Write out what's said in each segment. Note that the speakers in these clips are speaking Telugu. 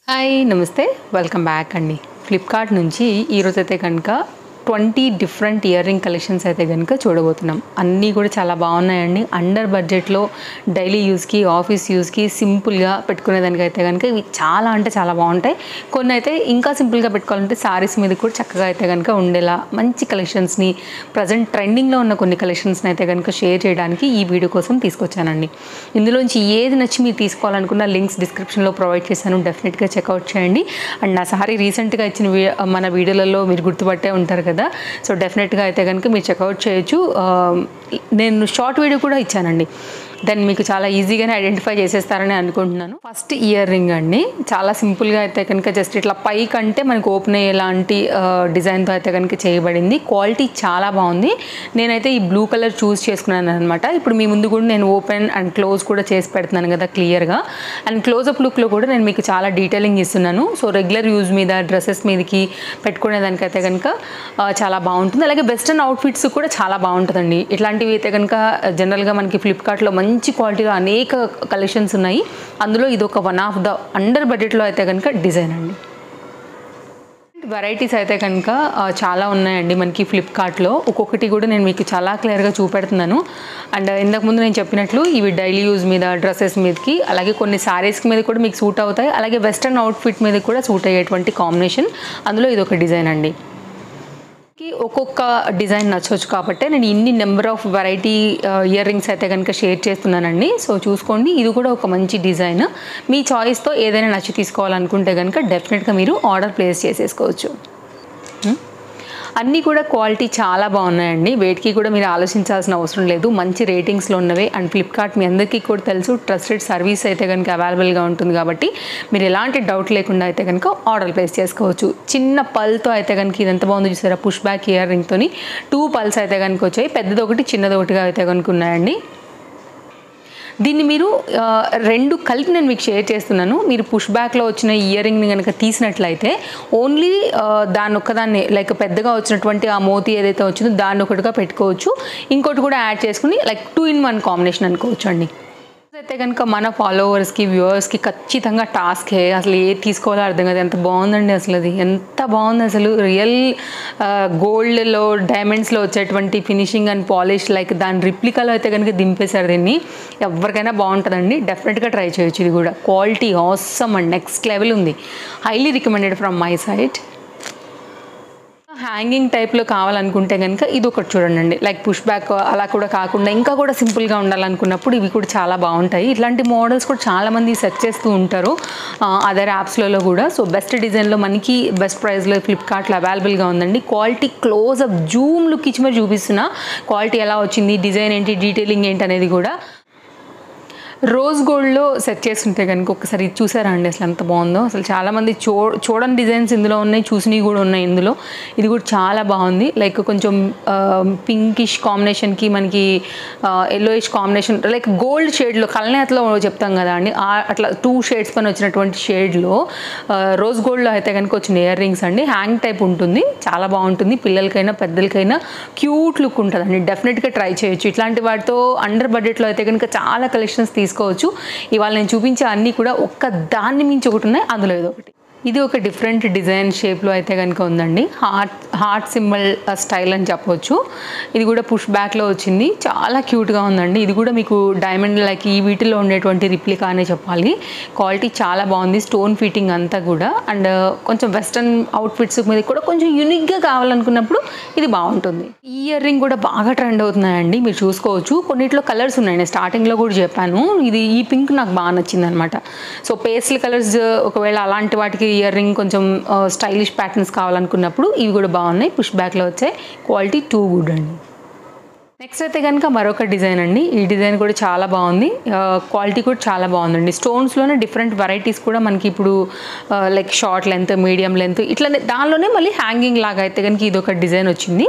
హాయ్ నమస్తే వెల్కమ్ బ్యాక్ అండి. ఫ్లిప్కార్ట్ నుంచి ఈరోజైతే కనుక 20 డిఫరెంట్ ఇయర్ రింగ్ కలెక్షన్స్ అయితే కనుక చూడబోతున్నాం. అన్నీ కూడా చాలా బాగున్నాయండి. అండర్ బడ్జెట్లో డైలీ యూస్కి ఆఫీస్ యూస్కి సింపుల్గా పెట్టుకునేదానికైతే కనుక ఇవి చాలా అంటే చాలా బాగుంటాయి. కొన్ని అయితే ఇంకా సింపుల్గా పెట్టుకోవాలంటే సారీస్ మీద కూడా చక్కగా అయితే కనుక ఉండేలా మంచి కలెక్షన్స్ని ప్రజెంట్ ట్రెండింగ్లో ఉన్న కొన్ని కలెక్షన్స్ని అయితే కనుక షేర్ చేయడానికి ఈ వీడియో కోసం తీసుకొచ్చానండి. ఇందులోంచి ఏది నచ్చి మీరు తీసుకోవాలనుకున్న లింక్స్ డిస్క్రిప్షన్లో ప్రొవైడ్ చేశాను. డెఫినెట్గా చెక్అవుట్ చేయండి. అండ్ నా సారీ రీసెంట్గా ఇచ్చిన మన వీడియోలలో మీరు గుర్తుపట్టే ఉంటారు కదా. సో డెఫినెట్గా అయితే కనుక మీరు చెక్అవుట్ చేయొచ్చు. నేను షార్ట్ వీడియో కూడా ఇచ్చానండి. దాన్ని మీకు చాలా ఈజీగానే ఐడెంటిఫై చేసేస్తారని అనుకుంటున్నాను. ఫస్ట్ ఇయర్ రింగ్ అండి. చాలా సింపుల్గా అయితే కనుక జస్ట్ ఇట్లా పై కంటే మనకు ఓపెన్ అయ్యేలాంటి డిజైన్తో అయితే కనుక చేయబడింది. క్వాలిటీ చాలా బాగుంది. నేనైతే ఈ బ్లూ కలర్ చూస్ చేసుకున్నాను అనమాట. ఇప్పుడు మీ ముందు కూడా నేను ఓపెన్ అండ్ క్లోజ్ కూడా చేసి పెడుతున్నాను కదా క్లియర్గా. అండ్ క్లోజప్ లుక్లో కూడా నేను మీకు చాలా డీటెయిలింగ్ ఇస్తున్నాను. సో రెగ్యులర్ యూజ్ మీద డ్రెస్సెస్ మీదకి పెట్టుకునేదానికైతే కనుక చాలా బాగుంటుంది. అలాగే వెస్ట్రన్ అవుట్ఫిట్స్ కూడా చాలా బాగుంటుందండి. ఇట్లాంటివి అయితే కనుక జనరల్గా మనకి ఫ్లిప్కార్ట్లో మంచి క్వాలిటీలో అనేక కలెక్షన్స్ ఉన్నాయి. అందులో ఇది ఒక వన్ ఆఫ్ ద అండర్ బడ్జెట్లో అయితే కనుక డిజైన్ అండి. వెరైటీస్ అయితే కనుక చాలా ఉన్నాయండి మనకి ఫ్లిప్కార్ట్లో. ఒక్కొక్కటి కూడా నేను మీకు చాలా క్లియర్గా చూపెడుతున్నాను. అండ్ ఇంతకుముందు నేను చెప్పినట్లు ఇవి డైలీ యూజ్ మీద డ్రెస్సెస్ మీదకి, అలాగే కొన్ని శారీస్ మీద కూడా మీకు సూట్ అవుతాయి. అలాగే వెస్ట్రన్ అవుట్ఫిట్ మీద కూడా సూట్ అయ్యేటువంటి కాంబినేషన్. అందులో ఇది ఒక డిజైన్ అండి. ఒక్కొక్క డిజైన్ నచ్చవచ్చు కాబట్టి నేను ఇన్ని number of variety ear rings అయితే కనుక షేర్ చేస్తున్నానండి. సో చూసుకోండి. ఇది కూడా ఒక మంచి డిజైన్. మీ చాయిస్తో ఏదైనా నచ్చి తీసుకోవాలనుకుంటే కనుక డెఫినెట్గా మీరు ఆర్డర్ ప్లేస్ చేసేసుకోవచ్చు. అన్నీ కూడా క్వాలిటీ చాలా బాగున్నాయండి. వెయిట్కి కూడా మీరు ఆలోచించాల్సిన అవసరం లేదు. మంచి రేటింగ్స్లో ఉన్నవే. అండ్ ఫ్లిప్కార్ట్ మీ అందరికీ కూడా తెలుసు ట్రస్టెడ్ సర్వీస్ అయితే కనుక అవైలబుల్గా ఉంటుంది కాబట్టి మీరు ఎలాంటి డౌట్ లేకుండా అయితే కనుక ఆర్డర్ ప్లేస్ చేసుకోవచ్చు. చిన్న పల్తో అయితే కనుక ఇది ఎంత బాగుందో చూసారా. పుష్ బ్యాక్ ఇయర్ రింగ్తో 2 పల్స్ అయితే కనుక వచ్చాయి. పెద్దది ఒకటి చిన్నది ఒకటిగా అయితే కనుక ఉన్నాయండి. దీన్ని మీరు రెండు కలిపి నేను మీకు షేర్ చేస్తున్నాను. మీరు పుష్ బ్యాక్లో వచ్చిన ఇయర్ రింగ్ని కనుక తీసినట్లయితే ఓన్లీ దాన్ని ఒక్కదాన్ని లైక్ పెద్దగా వచ్చినటువంటి ఆ మోతీ ఏదైతే వచ్చిందో దాన్ని ఒకటిగా పెట్టుకోవచ్చు. ఇంకోటి కూడా యాడ్ చేసుకుని లైక్ 2 in 1 కాంబినేషన్ అనుకోవచ్చు అండి. అయితే కనుక మన ఫాలోవర్స్కి వ్యూవర్స్కి ఖచ్చితంగా టాస్కే. అసలు ఏది తీసుకోవాలో అర్థం కాదు. ఎంత బాగుందండి అసలు. అది ఎంత బాగుంది అసలు. రియల్ గోల్డ్లో డైమండ్స్లో వచ్చేటువంటి ఫినిషింగ్ అండ్ పాలిష్ లైక్ దాని రిప్లికాలో అయితే కనుక దింపేశారు దీన్ని. ఎవరికైనా బాగుంటుందండి. డెఫినెట్గా ట్రై చేయొచ్చు. ఇది కూడా quality awesome and next level ఉంది. Highly recommended from my side. Hanging టైప్లో కావాలనుకుంటే కనుక ఇది ఒకటి చూడండి. లైక్ పుష్ బ్యాక్ అలా కూడా కాకుండా ఇంకా కూడా సింపుల్గా ఉండాలనుకున్నప్పుడు ఇవి కూడా చాలా బాగుంటాయి. ఇట్లాంటి మోడల్స్ కూడా చాలామంది సెర్చ్ చేస్తూ ఉంటారు అదర్ యాప్స్లలో కూడా. సో బెస్ట్ డిజైన్లో మనకి బెస్ట్ ప్రైస్లో ఫ్లిప్కార్ట్లో అవైలబుల్గా ఉందండి. క్వాలిటీ క్లోజ్అప్ జూమ్ లుక్ ఇచ్చి మరి చూపిస్తున్నా. క్వాలిటీ ఎలా వచ్చింది, డిజైన్ ఏంటి, డీటెయిలింగ్ ఏంటి అనేది కూడా. రోజ్ గోల్డ్లో సెట్ చేస్తుంటే కనుక ఒకసారి ఇది చూసారా అండి అసలు ఎంత బాగుందో. అసలు చాలామంది చూడని డిజైన్స్ ఇందులో ఉన్నాయి, చూసినవి కూడా ఉన్నాయి ఇందులో. ఇది కూడా చాలా బాగుంది. లైక్ కొంచెం పింకిష్ కాంబినేషన్కి మనకి ఎల్లోయిష్ కాంబినేషన్ లైక్ గోల్డ్ షేడ్లో కల్నేతలో చెప్తాం కదా అండి, అట్లా 2 షేడ్స్ పైన వచ్చినటువంటి షేడ్లో రోజ్ గోల్డ్లో అయితే కనుక వచ్చిన ఇయర్ రింగ్స్ అండి. హ్యాంగ్ టైప్ ఉంటుంది. చాలా బాగుంటుంది. పిల్లలకైనా పెద్దలకైనా క్యూట్ లుక్ ఉంటుందండి. డెఫినెట్గా ట్రై చేయొచ్చు. ఇట్లాంటి వాటితో అండర్ బడ్జెట్లో అయితే కనుక చాలా కలెక్షన్స్ తీసుకోవచ్చు. ఇవాళ నేను చూపించే అన్నీ కూడా ఒక్క దాన్ని మించి ఒకటి ఉన్నాయి. అందులో ఏదో ఒకటి. ఇది ఒక డిఫరెంట్ డిజైన్ షేప్లో అయితే కనుక ఉందండి. హార్ట్ సింబల్ స్టైల్ అని చెప్పవచ్చు. ఇది కూడా పుష్ బ్యాక్లో వచ్చింది. చాలా క్యూట్గా ఉందండి. ఇది కూడా మీకు డైమండ్ లైక్ ఈ వీటిలో ఉండేటువంటి రిప్లికా అనే చెప్పాలి. క్వాలిటీ చాలా బాగుంది. స్టోన్ ఫిట్టింగ్ అంతా కూడా. అండ్ కొంచెం వెస్ట్రన్ అవుట్ఫిట్స్ మీద కూడా కొంచెం యూనిక్గా కావాలనుకున్నప్పుడు ఇది బాగుంటుంది. ఈ ఇయర్ రింగ్ కూడా బాగా ట్రెండ్ అవుతున్నాయండి. మీరు చూసుకోవచ్చు. కొన్నిట్లో కలర్స్ ఉన్నాయి. నేను స్టార్టింగ్లో కూడా చెప్పాను. ఈ పింక్ నాకు బాగా నచ్చింది అనమాట. సో పేస్టల్ కలర్స్ ఒకవేళ అలాంటి వాటికి ఇయర్ రింగ్ కొంచెం స్టైలిష్ ప్యాటర్న్స్ కావాలనుకున్నప్పుడు ఇవి కూడా బాగున్నాయి. పుష్ బ్యాక్లో వచ్చాయి. క్వాలిటీ 2 గుడ్ అండి. నెక్స్ట్ అయితే కనుక మరొక డిజైన్ అండి. ఈ డిజైన్ కూడా చాలా బాగుంది. క్వాలిటీ కూడా చాలా బాగుందండి. స్టోన్స్లోనే డిఫరెంట్ వెరైటీస్ కూడా మనకి ఇప్పుడు like short length, medium length ఇట్లా దానిలోనే మళ్ళీ హ్యాంగింగ్ లాగా అయితే కనుక ఇది ఒక డిజైన్ వచ్చింది.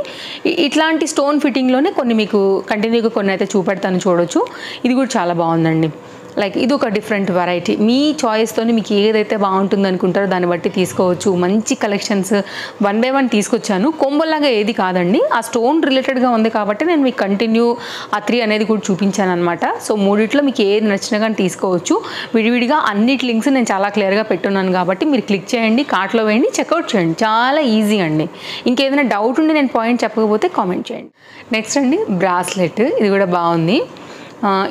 ఇట్లాంటి స్టోన్ ఫిట్టింగ్లోనే కొన్ని మీకు కంటిన్యూగా కొన్ని అయితే చూపెడతాను చూడొచ్చు. ఇది కూడా చాలా బాగుందండి. లైక్ ఇది ఒక డిఫరెంట్ వెరైటీ. మీ చాయిస్తో మీకు ఏదైతే బాగుంటుంది అనుకుంటారో దాన్ని బట్టి తీసుకోవచ్చు. మంచి కలెక్షన్స్ 1 by 1 తీసుకొచ్చాను. కోంబోలాగా ఏది కాదండి, ఆ స్టోన్ రిలేటెడ్గా ఉంది కాబట్టి నేను మీకు కంటిన్యూ ఆ 3 అనేది కూడా చూపించాను అనమాట. సో మూడిట్లో మీకు ఏది నచ్చినా కానీ తీసుకోవచ్చు. విడివిడిగా అన్నిటి లింక్స్ నేను చాలా క్లియర్గా పెట్టున్నాను కాబట్టి మీరు క్లిక్ చేయండి, కార్ట్లో వేయండి, చెక్అవుట్ చేయండి. చాలా ఈజీ అండి. ఇంకేదైనా డౌట్ ఉండి నేను పాయింట్ చెప్పకపోతే కామెంట్ చేయండి. నెక్స్ట్ అండి బ్రాస్లెట్. ఇది కూడా బాగుంది.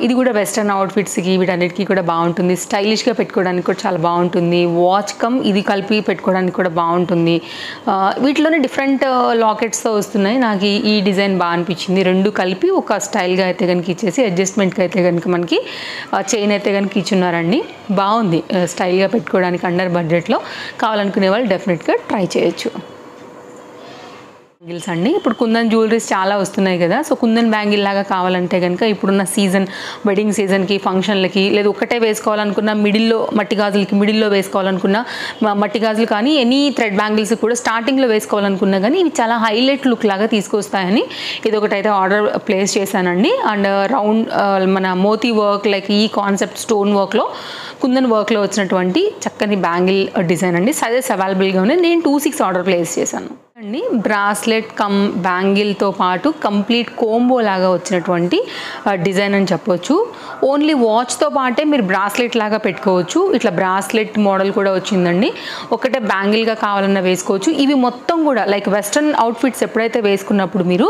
ఇది కూడా వెస్టర్న్ అవుట్ఫిట్స్కి వీటన్నిటికీ కూడా బాగుంటుంది. స్టైలిష్గా పెట్టుకోవడానికి కూడా చాలా బాగుంటుంది. వాచ్ కమ్ ఇది కలిపి పెట్టుకోవడానికి కూడా బాగుంటుంది. వీటిలోనే డిఫరెంట్ లాకెట్స్తో వస్తున్నాయి. నాకు ఈ డిజైన్ బాగా అనిపించింది. 2 కలిపి ఒక స్టైల్గా అయితే కనుక ఇచ్చేసి అడ్జస్ట్మెంట్కి అయితే కనుక మనకి చైన్ అయితే కనుక ఇచ్చున్నారండి. బాగుంది, స్టైల్గా పెట్టుకోవడానికి అండర్ బడ్జెట్లో కావాలనుకునే వాళ్ళు డెఫినెట్గా ట్రై చేయొచ్చు. బ్యాంగిల్స్ అండి, ఇప్పుడు కుందన్ జ్యువెలరీస్ చాలా వస్తున్నాయి కదా. సో కుందన్ బ్యాంగిల్ లాగా కావాలంటే కనుక ఇప్పుడున్న సీజన్, వెడ్డింగ్ సీజన్కి, ఫంక్షన్లకి, లేదా ఒక్కటే వేసుకోవాలనుకున్న మిడిల్లో మట్టి గాజులకి మిడిల్లో వేసుకోవాలనుకున్న మట్టి గాజులు కానీ ఎనీ థ్రెడ్ బ్యాంగిల్స్ కూడా స్టార్టింగ్లో వేసుకోవాలనుకున్నా కానీ ఇవి చాలా హైలైట్ లుక్ లాగా తీసుకొస్తాయని ఇది ఒకటైతే ఆర్డర్ ప్లేస్ చేశానండి. అండ్ రౌండ్ మన మోతీ వర్క్ లైక్ ఈ కాన్సెప్ట్ స్టోన్ వర్క్లో కుందన్ వర్క్లో వచ్చినటువంటి చక్కని బ్యాంగిల్ డిజైన్ అండి. సైజెస్ అవైలబుల్గా ఉన్నాయి. నేను 2-6 ఆర్డర్ ప్లేస్ చేశాను అండి. బ్రాస్లెట్ కమ్ బ్యాంగిల్తో పాటు కంప్లీట్ కోంబో లాగా వచ్చినటువంటి డిజైన్ అని చెప్పొచ్చు. ఓన్లీ వాచ్తో పాటే మీరు బ్రాస్లెట్ లాగా పెట్టుకోవచ్చు. ఇట్లా బ్రాస్లెట్ మోడల్ కూడా వచ్చిందండి. ఒకటే బ్యాంగిల్గా కావాలన్నా వేసుకోవచ్చు. ఇవి మొత్తం కూడా లైక్ వెస్ట్రన్ అవుట్ఫిట్స్ ఎప్పుడైతే వేసుకున్నప్పుడు మీరు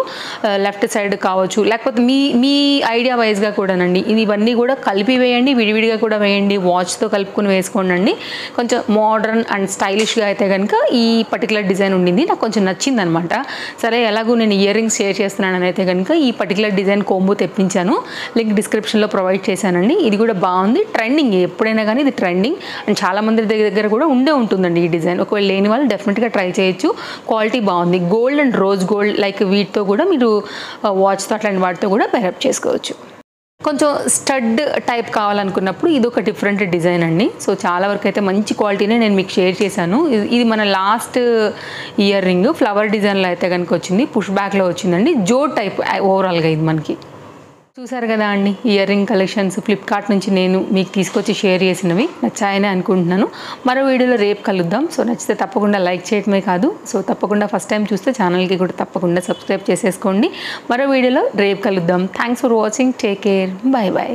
లెఫ్ట్ సైడ్ కావచ్చు, లేకపోతే మీ ఐడియా వైజ్గా కూడానండి ఇవన్నీ కూడా కలిపి వేయండి, విడివిడిగా కూడా వేయండి, వాచ్తో కలుపుకొని వేసుకోండి. కొంచెం మోడర్న్ అండ్ స్టైలిష్గా అయితే కనుక ఈ పర్టికులర్ డిజైన్ ఉండింది. నాకు కొంచెం నచ్చిందనమాట. సరే ఎలాగో నేను ఇయర్ రింగ్స్ షేర్ చేస్తున్నానని అయితే కనుక ఈ పర్టికులర్ డిజైన్ కోంబో తెప్పించాను. లింక్ డిస్క్రిప్షన్లో ప్రొవైడ్ చేశానండి. ఇది కూడా బాగుంది, ట్రెండింగ్. ఎప్పుడైనా కానీ ఇది ట్రెండింగ్ అండ్ చాలా మంది దగ్గర కూడా ఉంటుందండి ఈ డిజైన్. ఒకవేళ లేని వాళ్ళు డెఫినెట్గా ట్రై చేయొచ్చు. క్వాలిటీ బాగుంది. Gold and rose gold like వీటితో కూడా మీరు వాచ్తో అట్లాంటి వాటితో కూడా పేరప్ చేసుకోవచ్చు. కొంచెం స్టడ్ టైప్ కావాలనుకున్నప్పుడు ఇది ఒక డిఫరెంట్ డిజైన్ అండి. సో చాలా వరకు అయితే మంచి క్వాలిటీనే నేను మీకు షేర్ చేశాను. ఇది మన లాస్ట్ ఇయర్ రింగ్ ఫ్లవర్ డిజైన్లో అయితే కనుక వచ్చింది. పుష్ బ్యాక్లో వచ్చిందండి. జోడ్ టైప్ ఓవరాల్గా ఇది మనకి. చూసారు కదా అండి, ఇయర్ రింగ్ కలెక్షన్స్ ఫ్లిప్కార్ట్ నుంచి నేను మీకు తీసుకొచ్చి షేర్ చేసినవి నచ్చాయని అనుకుంటున్నాను. మరో వీడియోలో రేపు కలుద్దాం. సో నచ్చితే తప్పకుండా లైక్ చేయడమే కాదు, సో తప్పకుండా ఫస్ట్ టైం చూస్తే ఛానల్కి కూడా తప్పకుండా సబ్స్క్రైబ్ చేసేసుకోండి. మరో వీడియోలో రేపు కలుద్దాం. Thanks for watching. Take care. By by.